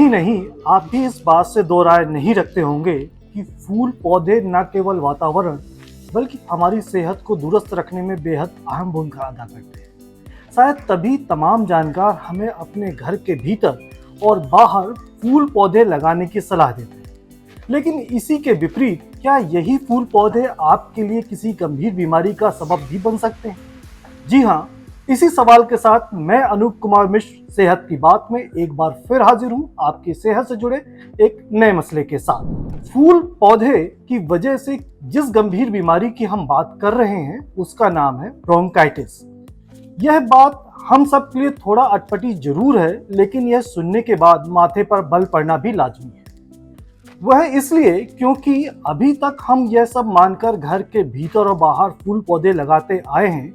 नहीं, आप भी इस बात से दो राय नहीं रखते होंगे कि फूल पौधे न केवल वातावरण बल्कि हमारी सेहत को दुरुस्त रखने में बेहद अहम भूमिका अदा करते हैं। शायद तभी तमाम जानकार हमें अपने घर के भीतर और बाहर फूल पौधे लगाने की सलाह देते हैं। लेकिन इसी के विपरीत क्या यही फूल पौधे आपके लिए किसी गंभीर बीमारी का सबब भी बन सकते हैं? जी हाँ, इसी सवाल के साथ मैं अनूप कुमार मिश्र सेहत की बात में एक बार फिर हाजिर हूँ आपकी सेहत से जुड़े एक नए मसले के साथ। फूल पौधे की वजह से जिस गंभीर बीमारी की हम बात कर रहे हैं उसका नाम है ब्रोंकाइटिस। यह बात हम सब के लिए थोड़ा अटपटी जरूर है, लेकिन यह सुनने के बाद माथे पर बल पड़ना भी लाजमी है। वह इसलिए क्योंकि अभी तक हम यह सब मानकर घर के भीतर और बाहर फूल पौधे लगाते आए हैं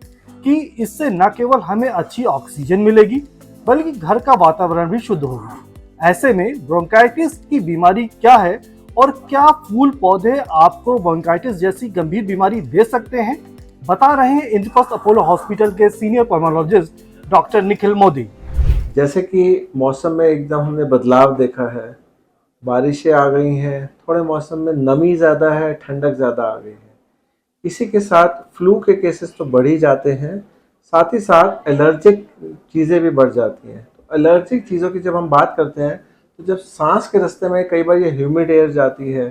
कि इससे न केवल हमें अच्छी ऑक्सीजन मिलेगी बल्कि घर का वातावरण भी शुद्ध होगा। ऐसे में ब्रोंकाइटिस की बीमारी क्या है और क्या फूल पौधे आपको ब्रोंकाइटिस जैसी गंभीर बीमारी दे सकते हैं, बता रहे हैं इंद्रप्रस्थ अपोलो हॉस्पिटल के senior pulmonologist doctor Nikhil Modi. जैसे कि मौसम में एकदम हमने बदलाव देखा है, बारिशें आ गई हैं, थोड़े मौसम में नमी ज़्यादा है, ठंडक ज़्यादा आ गई है। इसी के साथ फ्लू के केसेस तो बढ़ ही जाते हैं, साथ ही साथ एलर्जिक चीज़ें भी बढ़ जाती हैं। तो एलर्जिक चीज़ों की जब हम बात करते हैं तो जब सांस के रास्ते में कई बार ये ह्यूमिड एयर जाती है,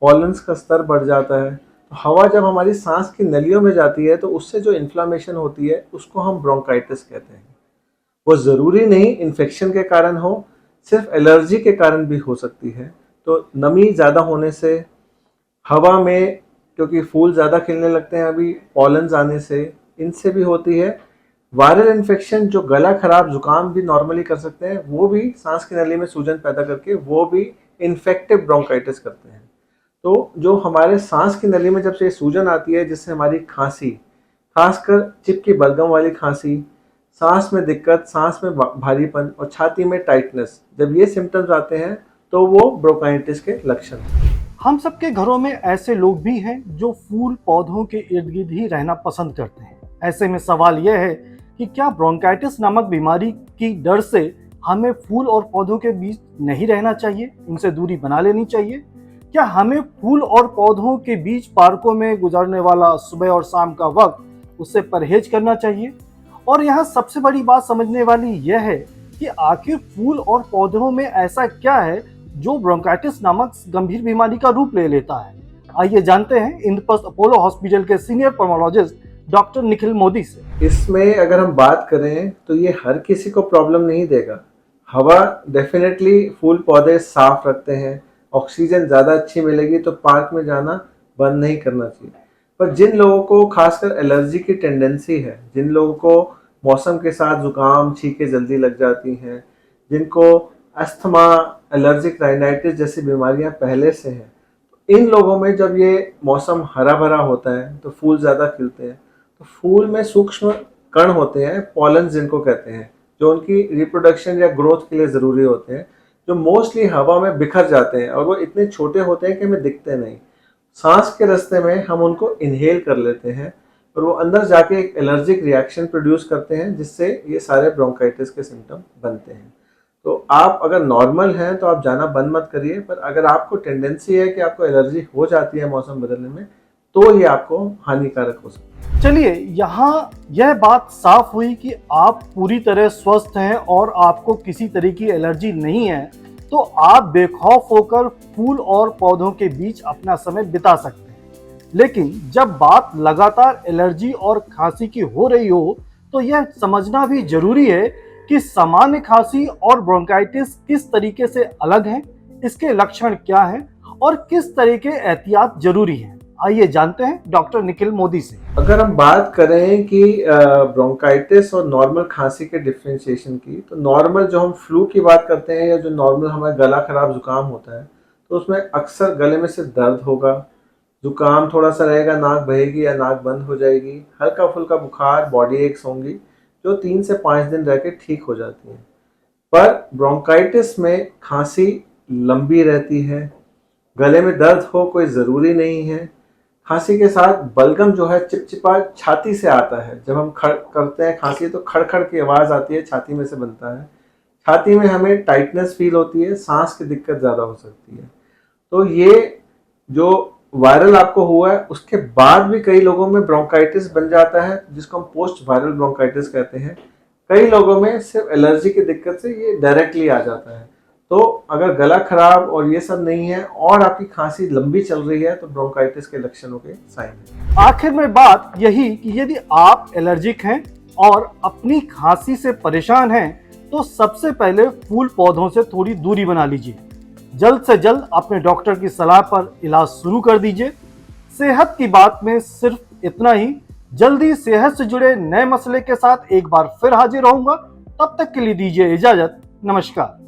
पॉलन्स का स्तर बढ़ जाता है, तो हवा जब हमारी सांस की नलियों में जाती है तो उससे जो इन्फ्लामेशन होती है उसको हम ब्रोंकाइटिस कहते हैं। वो ज़रूरी नहीं इन्फेक्शन के कारण हो, सिर्फ एलर्जी के कारण भी हो सकती है। तो नमी ज़्यादा होने से, हवा में क्योंकि फूल ज़्यादा खिलने लगते हैं अभी पॉलन्स आने से, इनसे भी होती है। वायरल इन्फेक्शन जो गला खराब जुकाम भी नॉर्मली कर सकते हैं, वो भी सांस की नली में सूजन पैदा करके वो भी इन्फेक्टिव ब्रोंकाइटिस करते हैं। तो जो हमारे सांस की नली में जब से सूजन आती है जिससे हमारी खांसी, खासकर चिपकी बलगम वाली खांसी, सांस में दिक्कत, सांस में भारीपन और छाती में टाइटनेस, जब ये सिम्टम्स आते हैं तो वो ब्रोंकाइटिस के लक्षण हैं। हम सबके घरों में ऐसे लोग भी हैं जो फूल पौधों के इर्द गिर्द ही रहना पसंद करते हैं। ऐसे में सवाल यह है कि क्या ब्रोंकाइटिस नामक बीमारी की डर से हमें फूल और पौधों के बीच नहीं रहना चाहिए, उनसे दूरी बना लेनी चाहिए? क्या हमें फूल और पौधों के बीच पार्कों में गुजरने वाला सुबह और शाम का वक्त उससे परहेज करना चाहिए? और यहाँ सबसे बड़ी बात समझने वाली यह है कि आखिर फूल और पौधों में ऐसा क्या है जो ब्रोंकाइटिस नामक गंभीर बीमारी का रूप ले लेता है। आइए जानते हैं इंद्रप्रस्थ अपोलो हॉस्पिटल के senior pulmonologist doctor Nikhil Modi से। इसमें अगर हम बात करें तो ये हर किसी को प्रॉब्लम नहीं देगा। हवा डेफिनेटली फूल पौधे साफ रखते हैं, ऑक्सीजन ज़्यादा अच्छी मिलेगी तो पार्क में जाना बंद नहीं करना चाहिए। पर जिन लोगों को खासकर एलर्जी की टेंडेंसी है, जिन लोगों को मौसम के साथ जुकाम छींके जल्दी लग जाती हैं, जिनको अस्थमा, एलर्जिक राइनाइटिस जैसी बीमारियां पहले से हैं, तो इन लोगों में जब ये मौसम हरा भरा होता है तो फूल ज़्यादा खिलते हैं। तो फूल में सूक्ष्म कण होते हैं, पॉलन जिनको कहते हैं, जो उनकी रिप्रोडक्शन या ग्रोथ के लिए ज़रूरी होते हैं, जो मोस्टली हवा में बिखर जाते हैं और वो इतने छोटे होते हैं कि हमें दिखते नहीं। सांस के रास्ते में हम उनको इनहेल कर लेते हैं और वो अंदर जाके एक एलर्जिक रिएक्शन प्रोड्यूस करते हैं जिससे ये सारे ब्रोंकाइटिस के सिम्टम बनते हैं। तो आप अगर नॉर्मल हैं तो आप जाना बंद मत करिए, पर अगर आपको टेंडेंसी है कि आपको एलर्जी हो जाती है मौसम बदलने में तो ये आपको हानिकारक हो सकता है। चलिए, यहाँ यह बात साफ हुई कि आप पूरी तरह स्वस्थ हैं और आपको किसी तरह की एलर्जी नहीं है, तो आप बेखौफ होकर फूल और पौधों के बीच अपना समय बिता सकते हैं। लेकिन जब बात लगातार एलर्जी और खांसी की हो रही हो तो यह समझना भी जरूरी है कि सामान्य खांसी और ब्रोंकाइटिस किस तरीके से अलग हैं, इसके लक्षण क्या हैं और किस तरह के एहतियात जरूरी हैं। आइए जानते हैं डॉक्टर निखिल मोदी से। अगर हम बात करें कि ब्रोंकाइटिस और नॉर्मल खांसी के डिफ्रेंशिएशन की, तो नॉर्मल जो हम फ्लू की बात करते हैं या जो नॉर्मल हमारा गला खराब जुकाम होता है, तो उसमें अक्सर गले में से दर्द होगा, जुकाम थोड़ा सा रहेगा, नाक बहेगी या नाक बंद हो जाएगी, हल्का फुल्का बुखार, बॉडी एक्स होंगी जो 3 से 5 दिन रह के ठीक हो जाती हैं। पर ब्रोंकाइटिस में खांसी लंबी रहती है, गले में दर्द हो कोई ज़रूरी नहीं है। खांसी के साथ बलगम जो है चिपचिपा छाती से आता है, जब हम खड़ करते हैं खांसी तो खड़खड़ की आवाज़ आती है, छाती में से बनता है। छाती में हमें टाइटनेस फील होती है, सांस की दिक्कत ज़्यादा हो सकती है। तो ये जो वायरल आपको हुआ है उसके बाद भी कई लोगों में ब्रोंकाइटिस बन जाता है, जिसको हम पोस्ट वायरल ब्रोंकाइटिस कहते हैं। कई लोगों में सिर्फ एलर्जी की दिक्कत से ये डायरेक्टली आ जाता है। तो अगर गला खराब और ये सब नहीं है और आपकी खांसी लंबी चल रही है तो ब्रोंकाइटिस के लक्षणों के साइन है। आखिर में बात यही कि यदि आप एलर्जिक हैं और अपनी खांसी से परेशान हैं तो सबसे पहले फूल पौधों से थोड़ी दूरी बना लीजिए। जल्द से जल्द अपने डॉक्टर की सलाह पर इलाज शुरू कर दीजिए। सेहत की बात में सिर्फ इतना ही। जल्दी सेहत से जुड़े नए मसले के साथ एक बार फिर हाजिर होऊंगा। तब तक के लिए दीजिए इजाजत। नमस्कार।